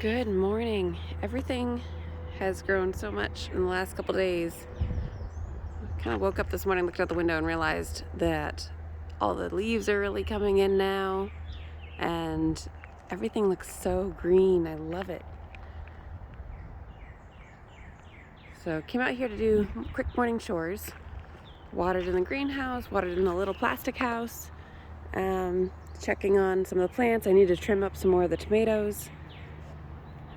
Good morning. Everything has grown so much in the last couple days. I kind of woke up this morning, looked out the window, and realized that all the leaves are really coming in now, and everything looks so green. I love it. So came out here to do quick morning chores. Watered in the greenhouse, watered in the little plastic house, checking on some of the plants. I need to trim up some more of the tomatoes.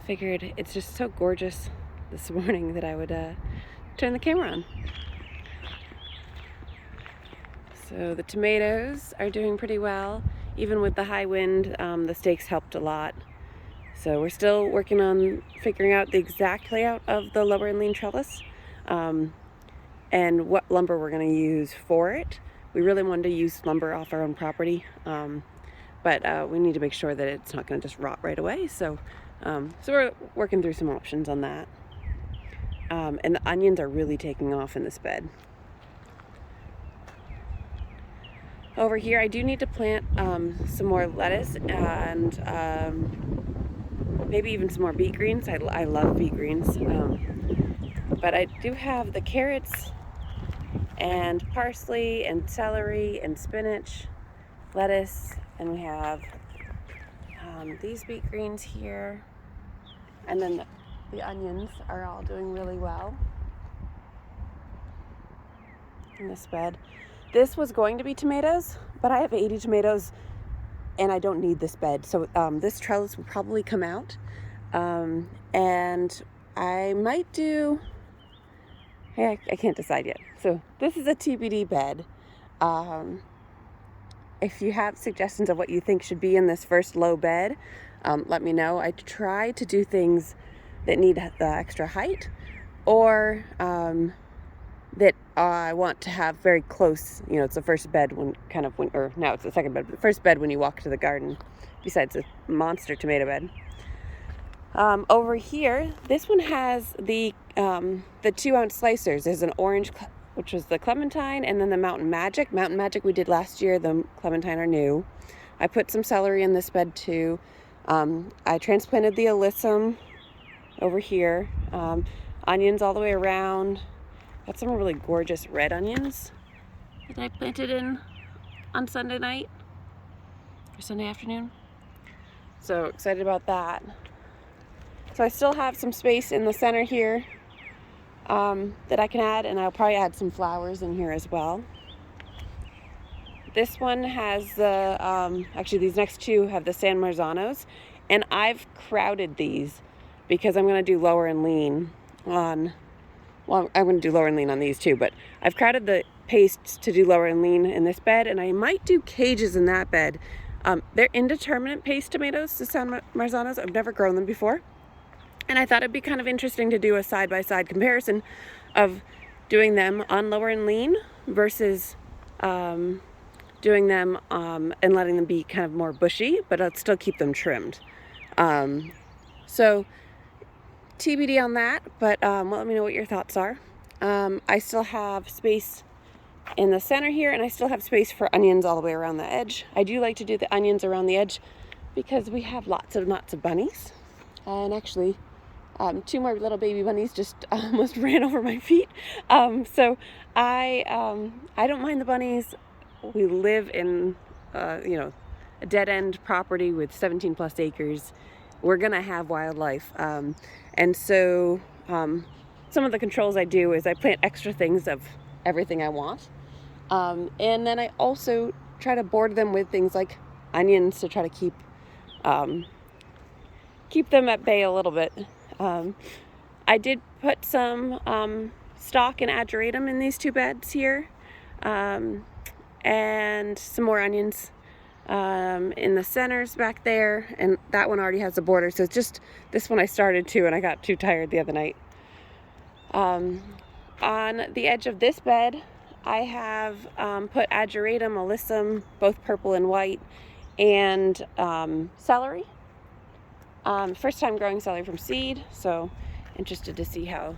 Figured it's just so gorgeous this morning that I would turn the camera on. So the tomatoes are doing pretty well. Even with the high wind, the stakes helped a lot. So we're still working on figuring out the exact layout of the lower and lean trellis and what lumber we're going to use for it. We really wanted to use lumber off our own property, but we need to make sure that it's not going to just rot right away. So we're working through some options on that. And the onions are really taking off in this bed. Over here, I do need to plant some more lettuce and maybe even some more beet greens. I love beet greens. But I do have the carrots and parsley and celery and spinach, lettuce, and we have these beet greens here. And then the onions are all doing really well in this bed. This was going to be tomatoes, but I have 80 tomatoes and I don't need this bed. So this trellis will probably come out. And I might do, I can't decide yet. So this is a TBD bed. If you have suggestions of what you think should be in this first low bed, let me know. I try to do things that need the extra height or that I want to have very close. You know, it's the first bed or now it's the second bed, but the first bed when you walk to the garden, besides a monster tomato bed. Over here, this one has the 2-ounce slicers. There's an orange, which was the clementine, and then the Mountain Magic. Mountain Magic we did last year. The clementine are new. I put some celery in this bed too. I transplanted the alyssum over here. Onions all the way around. Got some really gorgeous red onions that I planted in on Sunday night or Sunday afternoon. So excited about that. So I still have some space in the center here that I can add, and I'll probably add some flowers in here as well. This one has the, actually these next two have the San Marzanos, and I've crowded these because I'm going to do lower and lean on, well, I'm going to do lower and lean on these too, but I've crowded the pastes to do lower and lean in this bed, and I might do cages in that bed. They're indeterminate paste tomatoes, the San Marzanos. I've never grown them before. And I thought it'd be kind of interesting to do a side-by-side comparison of doing them on lower and lean versus doing them and letting them be kind of more bushy, but I'll still keep them trimmed. So TBD on that, but let me know what your thoughts are. I still have space in the center here, and I still have space for onions all the way around the edge. I do like to do the onions around the edge because we have lots of bunnies. And actually, 2 more little baby bunnies just almost ran over my feet. So I don't mind the bunnies. We live in, a dead-end property with 17 plus acres. We're gonna have wildlife. And so some of the controls I do is I plant extra things of everything I want. And then I also try to border them with things like onions to try to keep them at bay a little bit. I did put some stock and ageratum in these 2 beds here, and some more onions in the centers back there, and that one already has a border, so it's just this one I started too, and I got too tired the other night. On the edge of this bed, I have put ageratum, alyssum, both purple and white, and celery. First time growing celery from seed, so interested to see how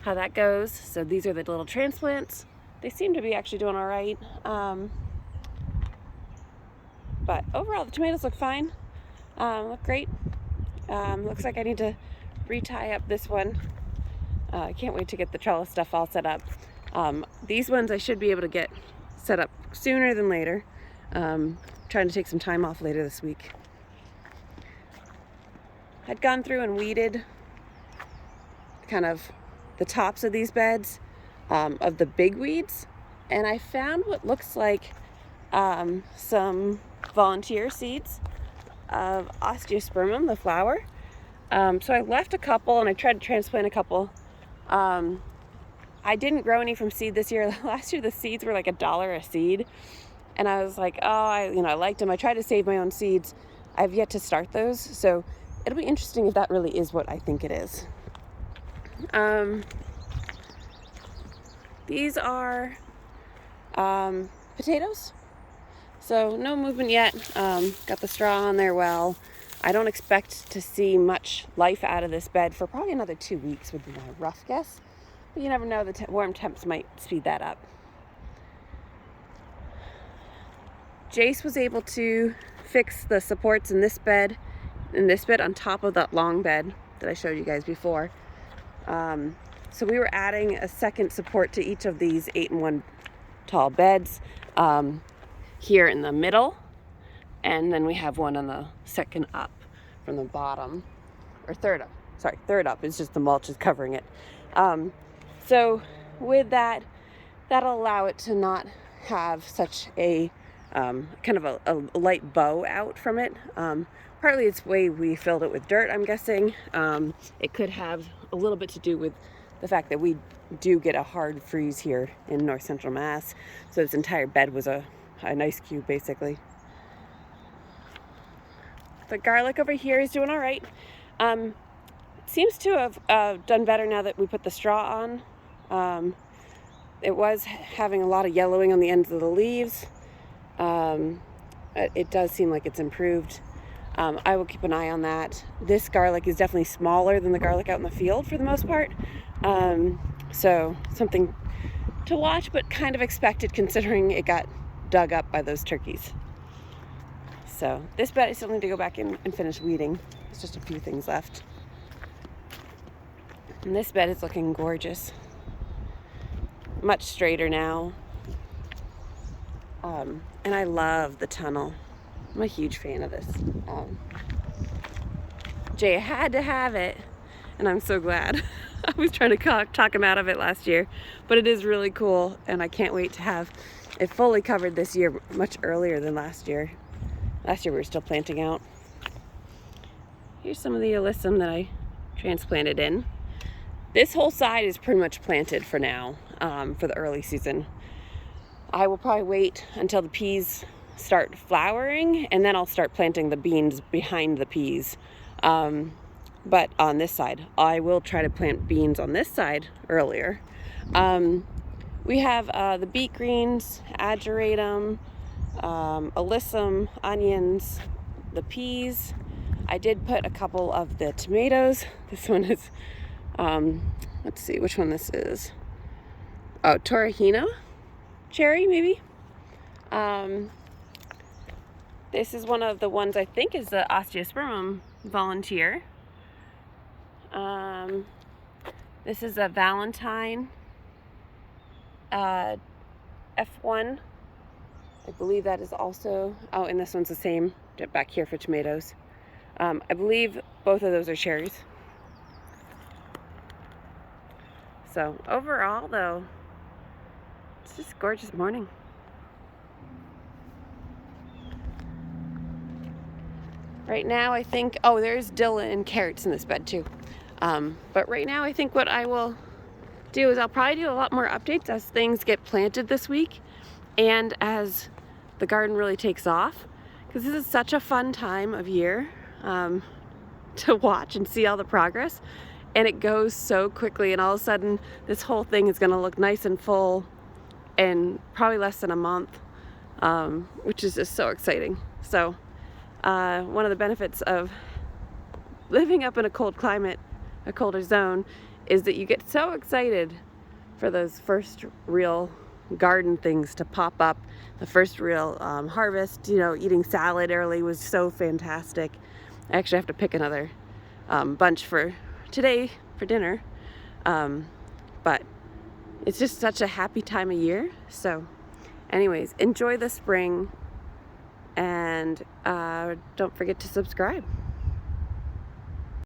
that goes. So these are the little transplants. They seem to be actually doing all right. But overall, the tomatoes look fine, look great. Looks like I need to retie up this one. I can't wait to get the trellis stuff all set up. These ones I should be able to get set up sooner than later. Trying to take some time off later this week. I'd gone through and weeded kind of the tops of these beds of the big weeds, and I found what looks like some volunteer seeds of osteospermum, the flower. So I left a couple and I tried to transplant a couple. I didn't grow any from seed this year. Last year the seeds were like $1 a seed, and I was like, oh, I liked them. I tried to save my own seeds. I've yet to start those, so it'll be interesting if that really is what I think it is. These are potatoes. So no movement yet. Got the straw on there well. I don't expect to see much life out of this bed for probably another 2 weeks would be my rough guess. But you never know, the warm temps might speed that up. Jace was able to fix the supports in this bed on top of that long bed that I showed you guys before. So we were adding a second support to each of these 8-in-1 tall beds here in the middle, and then we have one on the second up from the bottom, or third up. Sorry, third up. It's just the mulch is covering it. So with that, that'll allow it to not have such a kind of a light bow out from it. Partly it's the way we filled it with dirt, I'm guessing. It could have a little bit to do with the fact that we do get a hard freeze here in north central Mass. So this entire bed was an ice cube, basically. The garlic over here is doing all right. Seems to have done better now that we put the straw on. It was having a lot of yellowing on the ends of the leaves. It does seem like it's improved. I will keep an eye on that. This garlic is definitely smaller than the garlic out in the field for the most part. So something to watch, but kind of expected considering it got dug up by those turkeys. So this bed I still need to go back in and finish weeding. There's just a few things left. And this bed is looking gorgeous. Much straighter now. And I love the tunnel. I'm a huge fan of this. Jay had to have it, and I'm so glad. I was trying to talk him out of it last year, but it is really cool, and I can't wait to have it fully covered this year, much earlier than last year. Last year we were still planting out. Here's some of the alyssum that I transplanted in. This whole side is pretty much planted for now, for the early season. I will probably wait until the peas start flowering, and then I'll start planting the beans behind the peas. But on this side, I will try to plant beans on this side earlier. We have the beet greens, ageratum, alyssum, onions, the peas. I did put a couple of the tomatoes. This one is, let's see which one this is. Oh, Torahino cherry, maybe. This is one of the ones I think is the osteospermum volunteer. This is a Valentine F1. I believe that is also, oh, and this one's the same back here for tomatoes. I believe both of those are cherries. So overall though, it's just a gorgeous morning. Right now I think, oh, there's dill and carrots in this bed too. But right now I think what I will do is I'll probably do a lot more updates as things get planted this week and as the garden really takes off, because this is such a fun time of year to watch and see all the progress, and it goes so quickly, and all of a sudden this whole thing is going to look nice and full in probably less than a month, which is just so exciting. So one of the benefits of living up in a cold climate, a colder zone, is that you get so excited for those first real garden things to pop up. The first real harvest, you know, eating salad early was so fantastic. I actually have to pick another bunch for today for dinner. But it's just such a happy time of year. So anyways, enjoy the spring, and don't forget to subscribe.